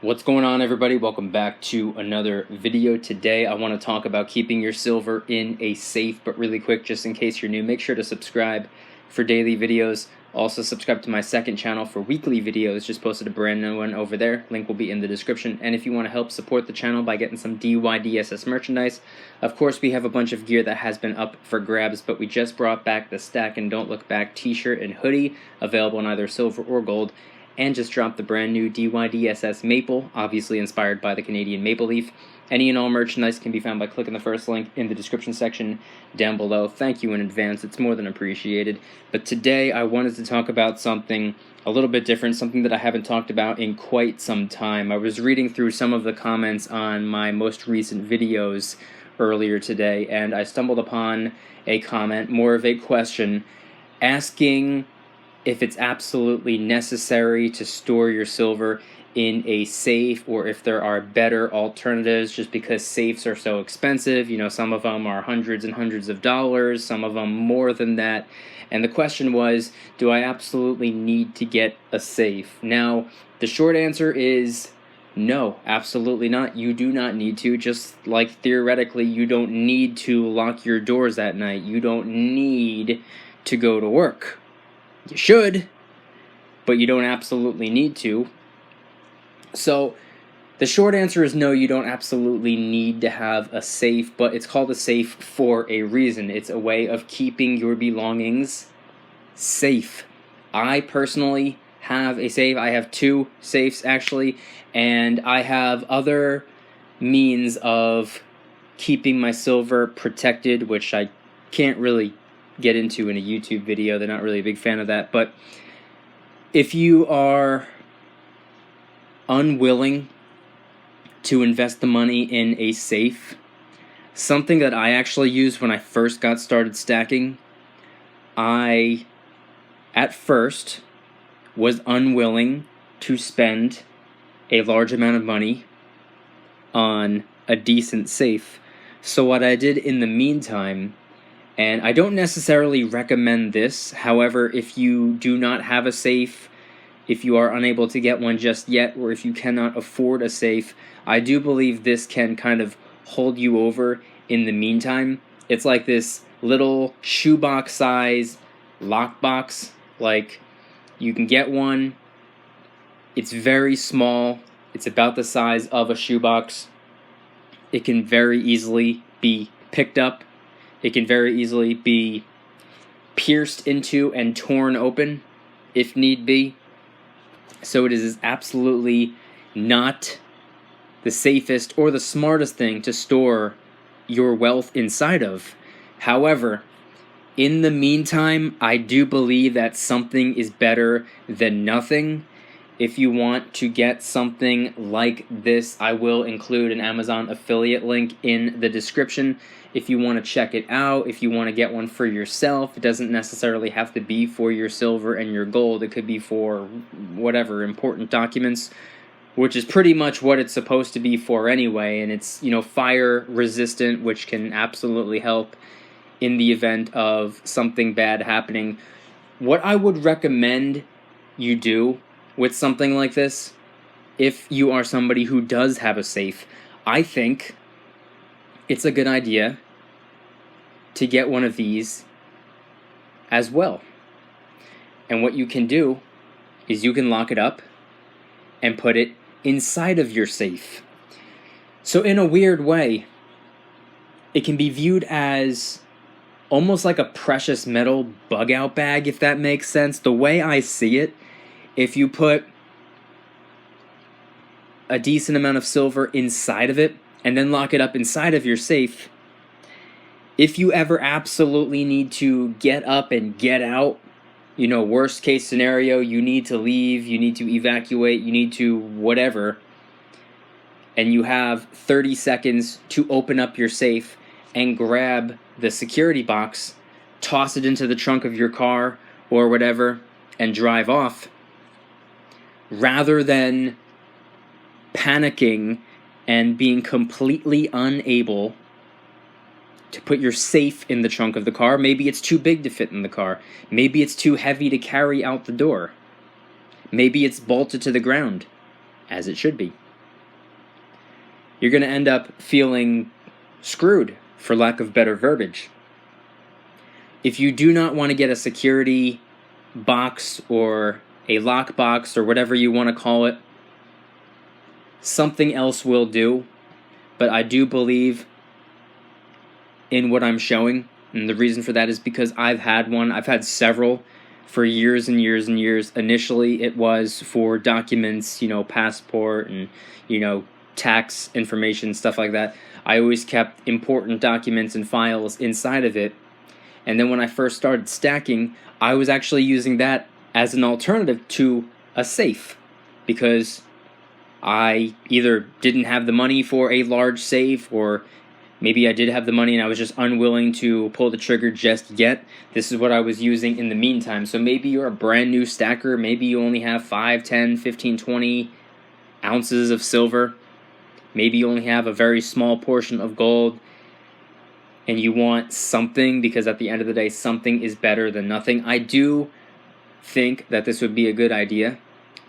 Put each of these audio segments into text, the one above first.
What's going on, everybody? Welcome back to another video. Today I want to talk about keeping your silver in a safe, but really quick, just in case you're new, make sure to subscribe for daily videos. Also subscribe to my second channel for weekly videos. Just posted a brand new one over there. Link will be in the description. And if you want to help support the channel by getting some DYDSS merchandise, of course we have a bunch of gear that has been up for grabs, but we just brought back the Stack and Don't Look Back t-shirt and hoodie, available in either silver or gold. And just dropped the brand new DYDSS Maple, obviously inspired by the Canadian maple leaf. Any and all merchandise can be found by clicking the first link in the description section down below. Thank you in advance, it's more than appreciated. But today I wanted to talk about something a little bit different, something that I haven't talked about in quite some time. I was reading through some of the comments on my most recent videos earlier today, and I stumbled upon a comment, more of a question, asking if it's absolutely necessary to store your silver in a safe, or if there are better alternatives, just because safes are so expensive. You know, some of them are hundreds and hundreds of dollars, some of them more than that. And the question was, do I absolutely need to get a safe? Now, the short answer is no, absolutely not. You do not need to. Just like theoretically, you don't need to lock your doors at night. You don't need to go to work. You should, but you don't absolutely need to. So the short answer is no, you don't absolutely need to have a safe, but it's called a safe for a reason. It's a way of keeping your belongings safe. I personally have a safe. I have two safes, actually, and I have other means of keeping my silver protected, which I can't really get into in a YouTube video. They're not really a big fan of that. But if you are unwilling to invest the money in a safe, something that I actually used when I first got started stacking, I at first was unwilling to spend a large amount of money on a decent safe. So what I did in the meantime, and I don't necessarily recommend this, however, if you do not have a safe, if you are unable to get one just yet, or if you cannot afford a safe, I do believe this can kind of hold you over in the meantime. It's like this little shoebox size lockbox. Like, you can get one. It's very small. It's about the size of a shoebox. It can very easily be picked up. It can very easily be pierced into and torn open if need be. So it is absolutely not the safest or the smartest thing to store your wealth inside of. However, in the meantime, I do believe that something is better than nothing. If you want to get something like this, I will include an Amazon affiliate link in the description. If you want to check it out, if you want to get one for yourself, it doesn't necessarily have to be for your silver and your gold. It could be for whatever, important documents, which is pretty much what it's supposed to be for anyway. And it's, you know, fire resistant, which can absolutely help in the event of something bad happening. What I would recommend you do with something like this, if you are somebody who does have a safe, I think it's a good idea to get one of these as well. And what you can do is you can lock it up and put it inside of your safe. So in a weird way, it can be viewed as almost like a precious metal bug out bag, if that makes sense. The way I see it, if you put a decent amount of silver inside of it and then lock it up inside of your safe, if you ever absolutely need to get up and get out, you know, worst case scenario, you need to leave, you need to evacuate, you need to whatever, and you have 30 seconds to open up your safe and grab the security box, toss it into the trunk of your car or whatever, and drive off, rather than panicking and being completely unable to put your safe in the trunk of the car. Maybe it's too big to fit in the car. Maybe it's too heavy to carry out the door. Maybe it's bolted to the ground, as it should be. you're going to end up feeling screwed, for lack of better verbiage. If you do not want to get a security box or a lock box or whatever you want to call it, something else will do. But I do believe in what I'm showing, and the reason for that is because I've had one. I've had several for years and years and years. Initially, it was for documents, passport and, tax information, stuff like that. I always kept important documents and files inside of it. And then when I first started stacking, I was actually using that as an alternative to a safe, because I either didn't have the money for a large safe, or maybe I did have the money and I was just unwilling to pull the trigger just yet. This is what I was using in the meantime. So maybe you're a brand new stacker. Maybe you only have 5, 10, 15, 20 ounces of silver. Maybe you only have a very small portion of gold. And you want something, because at the end of the day, something is better than nothing. I do think that this would be a good idea.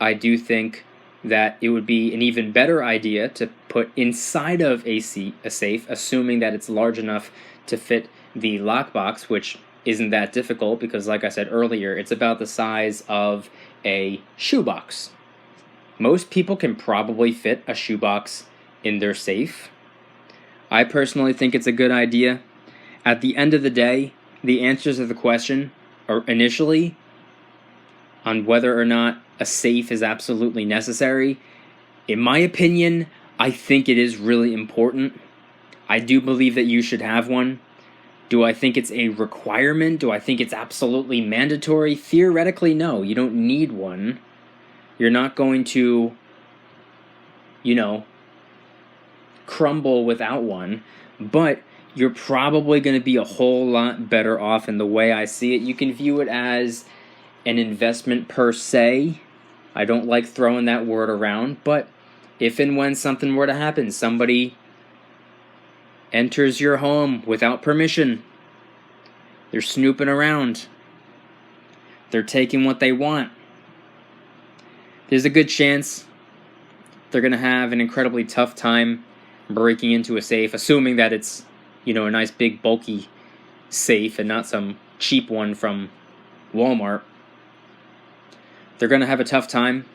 I do think that it would be an even better idea to put inside of a safe, assuming that it's large enough to fit the lockbox, which isn't that difficult because, like I said earlier, it's about the size of a shoebox. Most people can probably fit a shoebox in their safe. I personally think it's a good idea. At the end of the day, the answers to the question are initially on whether or not a safe is absolutely necessary. In my opinion, I think it is really important. I do believe that you should have one. Do I think it's a requirement? Do I think it's absolutely mandatory? Theoretically, no. You don't need one. You're not going to, crumble without one. But you're probably going to be a whole lot better off in the way I see it. You can view it as an investment per se. I don't like throwing that word around, but if and when something were to happen, somebody enters your home without permission, they're snooping around, they're taking what they want, there's a good chance they're going to have an incredibly tough time breaking into a safe, assuming that it's, a nice big bulky safe and not some cheap one from Walmart. They're going to have a tough time.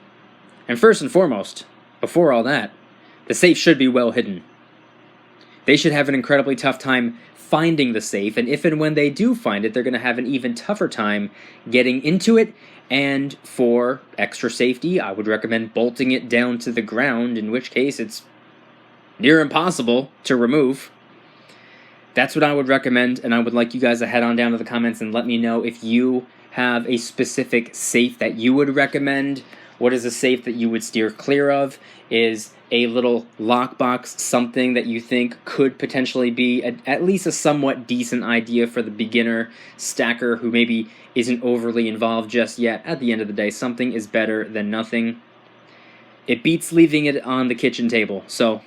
And first and foremost, before all that, the safe should be well hidden. They should have an incredibly tough time finding the safe, and if and when they do find it, they're going to have an even tougher time getting into it. And for extra safety, I would recommend bolting it down to the ground, in which case it's near impossible to remove. That's what I would recommend, and I would like you guys to head on down to the comments and let me know if you have a specific safe that you would recommend. What is a safe that you would steer clear of? Is a little lockbox something that you think could potentially be at least a somewhat decent idea for the beginner stacker who maybe isn't overly involved just yet? At the end of the day, something is better than nothing. It beats leaving it on the kitchen table. So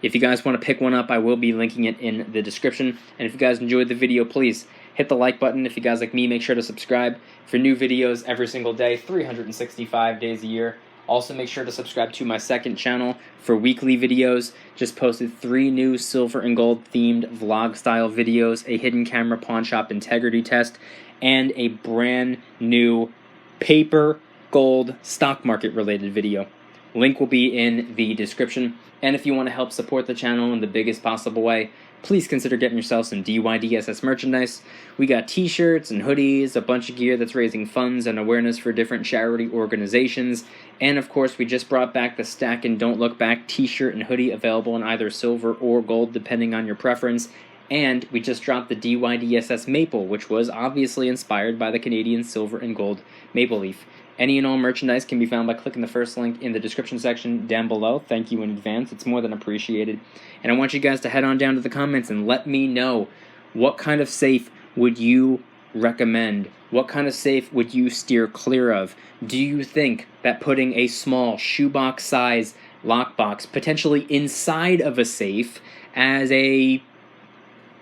if you guys want to pick one up, I will be linking it in the description. And if you guys enjoyed the video, please hit the like button. If you guys like me, make sure to subscribe for new videos every single day, 365 days a year. Also, make sure to subscribe to my second channel for weekly videos. Just posted 3 new silver and gold themed vlog style videos, a hidden camera pawn shop integrity test, and a brand new paper gold stock market related video. Link will be in the description. And if you want to help support the channel in the biggest possible way, please consider getting yourself some DYDSS merchandise. We got t-shirts and hoodies, a bunch of gear that's raising funds and awareness for different charity organizations. And of course, we just brought back the Stack and Don't Look Back t-shirt and hoodie, available in either silver or gold, depending on your preference. And we just dropped the DYDSS Maple, which was obviously inspired by the Canadian silver and gold maple leaf. Any and all merchandise can be found by clicking the first link in the description section down below. Thank you in advance. It's more than appreciated. And I want you guys to head on down to the comments and let me know, what kind of safe would you recommend? What kind of safe would you steer clear of? Do you think that putting a small shoebox size lockbox potentially inside of a safe as a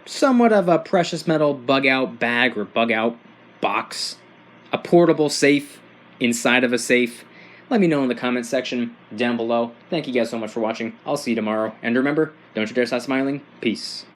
somewhat of a precious metal bug out bag or bug out box, a portable safe inside of a safe, Let me know in the comments section down below. Thank you guys so much for watching. I'll see you tomorrow. And remember, don't you dare stop smiling. Peace.